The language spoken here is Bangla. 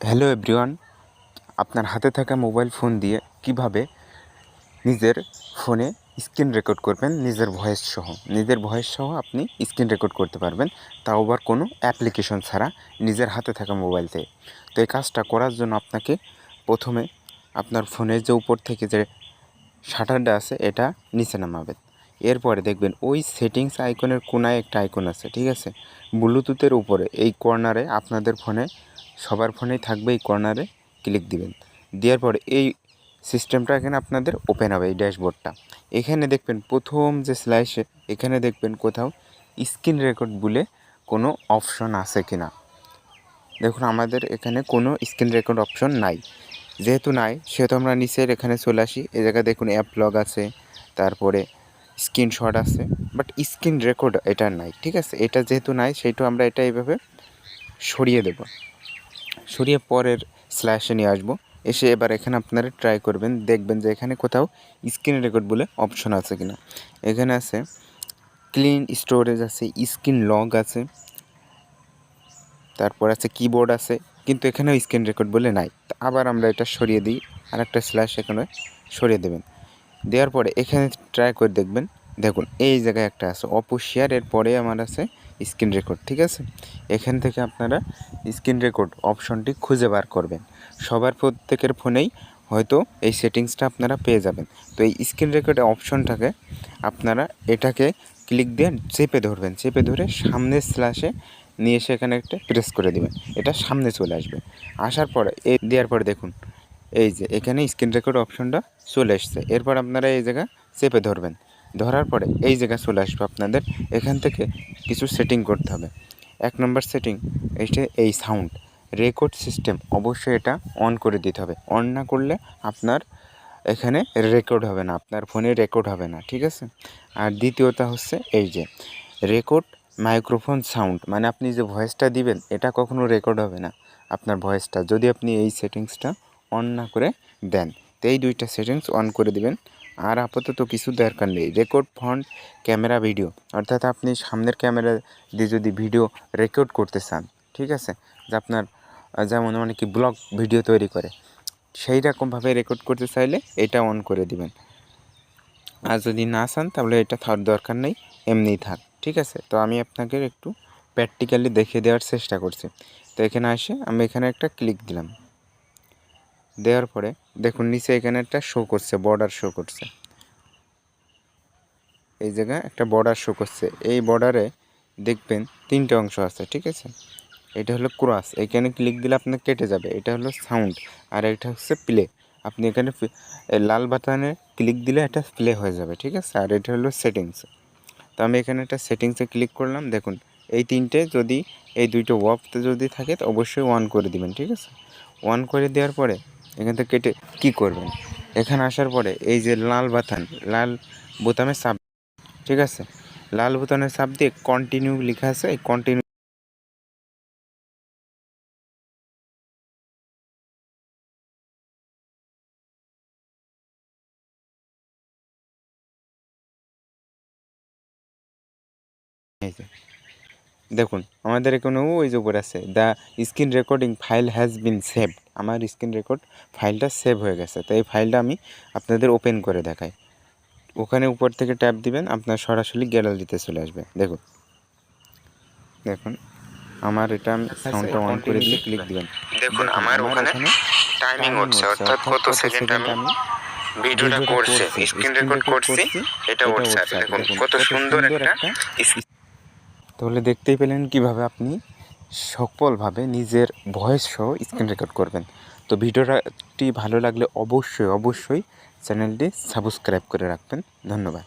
হ্যালো এভরিওয়ান, আপনার হাতে থাকা মোবাইল ফোন দিয়ে কিভাবে নিজের ফোনে স্ক্রিন রেকর্ড করবেন নিজের ভয়েস সহ আপনি স্ক্রিন রেকর্ড করতে পারবেন, তাও আবার কোনো অ্যাপ্লিকেশন ছাড়া নিজের হাতে থাকা মোবাইল থেকে। তো এই কাজটা করার জন্য আপনাকে প্রথমে আপনার ফোনের যে উপর থেকে যে শাটারটা আছে এটা নিচে নামাবেন। এরপরে দেখবেন ওই সেটিংস আইকনের কোনায় একটা আইকন আছে, ঠিক আছে, ব্লুটুথের উপরে এই কর্নারে আপনাদের ফোনে সবার ফোনেই থাকবে। এই কর্নারে ক্লিক দিবেন, দেওয়ার পরে এই সিস্টেমটা এখানে আপনাদের ওপেন হবে। এই ড্যাশবোর্ডটা এখানে দেখবেন প্রথম যে স্লাইসে এখানে দেখবেন কোথাও স্ক্রিন রেকর্ড বলে কোনো অপশন আছে কিনা। দেখুন আমাদের এখানে কোনো স্ক্রিন রেকর্ড অপশন নাই, যেহেতু নাই সেহেতু আমরা নিচের এখানে চলে আসি। এই জায়গায় দেখুন অ্যাপ লগ আছে, তারপরে স্ক্রিনশট আছে, বাট স্ক্রিন রেকর্ড এটা নাই, ঠিক আছে। এটা যেহেতু নাই সেহেতু আমরা এটা এইভাবে সরিয়ে দেব, সরিয়ে পরের স্ল্যাশে নিয়ে আসবো। এসে এবার এখানে আপনারা ট্রাই করবেন, দেখবেন যে এখানে কোথাও স্ক্রিন রেকর্ড বলে অপশন আছে কিনা। এখানে আছে ক্লিন স্টোরেজ আছে, স্ক্রিন লগ আছে, তারপর আছে কিবোর্ড আছে, কিন্তু এখানেও স্ক্রিন রেকর্ড বলে নাই। আবার আমরা এটা সরিয়ে দিই, আর একটা স্ল্যাশ এখানে সরিয়ে দেবেন। দেওয়ার পরে এখানে ট্রাই করে দেখবেন, দেখুন এই জায়গায় একটা আছে অপো-শেয়ার, এর পরে আমার আছে স্ক্রিন রেকর্ড, ঠিক আছে। এখান থেকে আপনারা স্ক্রিন রেকর্ড অপশনটি খুঁজে বার করবেন। সবার প্রত্যেকের ফোনেই হয়তো এই সেটিংসটা আপনারা পেয়ে যাবেন। তো এই স্ক্রিন রেকর্ড অপশনটাকে আপনারা এটাকে ক্লিক দিয়ে চেপে ধরবেন, চেপে ধরে সামনের স্ল্যাশে নিয়ে এসে এখানে একটা প্রেস করে দেবেন, এটা সামনে চলে আসবে। আসার পরে এই দেওয়ার পরে দেখুন এই যে এখানে স্ক্রিন রেকর্ড অপশনটা চলে এসছে। এরপর আপনারা এই জায়গা চেপে ধরবেন, ধরার পরে এই জায়গা চলে আসবে। আপনাদের এখান থেকে কিছু সেটিং করতে হবে। 1 নম্বর সেটিং এই সাউন্ড রেকর্ড সিস্টেম অবশ্যই এটা অন করে দিতে হবে। অন না করলে আপনার এখানে রেকর্ড হবে না, আপনার ফোনে রেকর্ড হবে না, ঠিক আছে। আর দ্বিতীয়টা হচ্ছে এই যে রেকর্ড মাইক্রোফোন সাউন্ড, মানে আপনি যে ভয়েসটা দিবেন এটা কখনো রেকর্ড হবে না আপনার ভয়েসটা, যদি আপনি এই সেটিংসটা অন না করে দেন। তো এই দুইটা সেটিংস অন করে দিবেন। আর আপাতত কিছু দরকার নেই। রেকর্ড ফ্রন্ট ক্যামেরা ভিডিও, অর্থাৎ আপনি সামনের ক্যামেরা দিয়ে যদি ভিডিও রেকর্ড করতে চান, ঠিক আছে, যে আপনার যেমন অনেকে ব্লগ ভিডিও তৈরি করে, সেই রকমভাবে রেকর্ড করতে চাইলে এটা অন করে দিবেন। আর যদি না চান তাহলে এটা থাকার দরকার নেই, এমনিই থাক, ঠিক আছে। তো আমি আপনাকে একটু প্র্যাকটিক্যালি দেখিয়ে দেওয়ার চেষ্টা করছি। তো এখানে আসে আমি এখানে একটা ক্লিক দিলাম, দেওয়ার পরে দেখুন নিচে এখানে একটা শো করছে, বর্ডার শো করছে। এই জায়গায় একটা বর্ডার শো করছে, এই বর্ডারে দেখবেন 3টে অংশ আছে, ঠিক আছে। এটা হলো ক্রস, এখানে ক্লিক দিলে আপনার কেটে যাবে। এটা হলো সাউন্ড, আর এটা হচ্ছে প্লে। আপনি এখানে লাল বাটনে ক্লিক দিলে এটা প্লে হয়ে যাবে, ঠিক আছে। আর এটা হলো সেটিংস। তো আমি এখানে একটা সেটিংসে ক্লিক করলাম। দেখুন এই 3টে যদি এই 2টো অফতে যদি থাকে তো অবশ্যই অন করে দিবেন, ঠিক আছে। অন করে দেওয়ার পরে এখান থেকে কেটে কী করবেন, এখানে আসার পরে এই যে লাল বোতামে চাপ, ঠিক আছে, লাল বোতামে চাপ দিয়ে কন্টিনিউ লেখা আছে, এই কন্টিনিউ দেখুন আমাদের এখানে ওই যে উপরে আছে the screen recording file has been saved. আমার স্ক্রিন রেকর্ড ফাইলটা সেভ হয়ে গেছে। তো এই ফাইলটা আমি আপনাদের ওপেন করে দেখাই। ওখানে উপর থেকে ট্যাপ দিবেন, আপনার সরাসরি গ্যালারিতে চলে আসবে। দেখুন দেখুন আমার এটা সাউন্ডটা অন করে দিয়ে ক্লিক দিবেন। দেখুন আমার ওখানে টাইমিং হচ্ছে, অর্থাৎ কত সেকেন্ড আমি ভিডিওটা করছি, স্ক্রিন রেকর্ড করছি, এটা উঠছে। দেখুন কত সুন্দর একটা। তাহলে দেখতেই পেলেন কিভাবে আপনি সফলভাবে নিজের ভয়েস সহ স্ক্রিন রেকর্ড করবেন। তো ভিডিওটি ভালো লাগলে অবশ্যই চ্যানেলটি সাবস্ক্রাইব করে রাখবেন। ধন্যবাদ।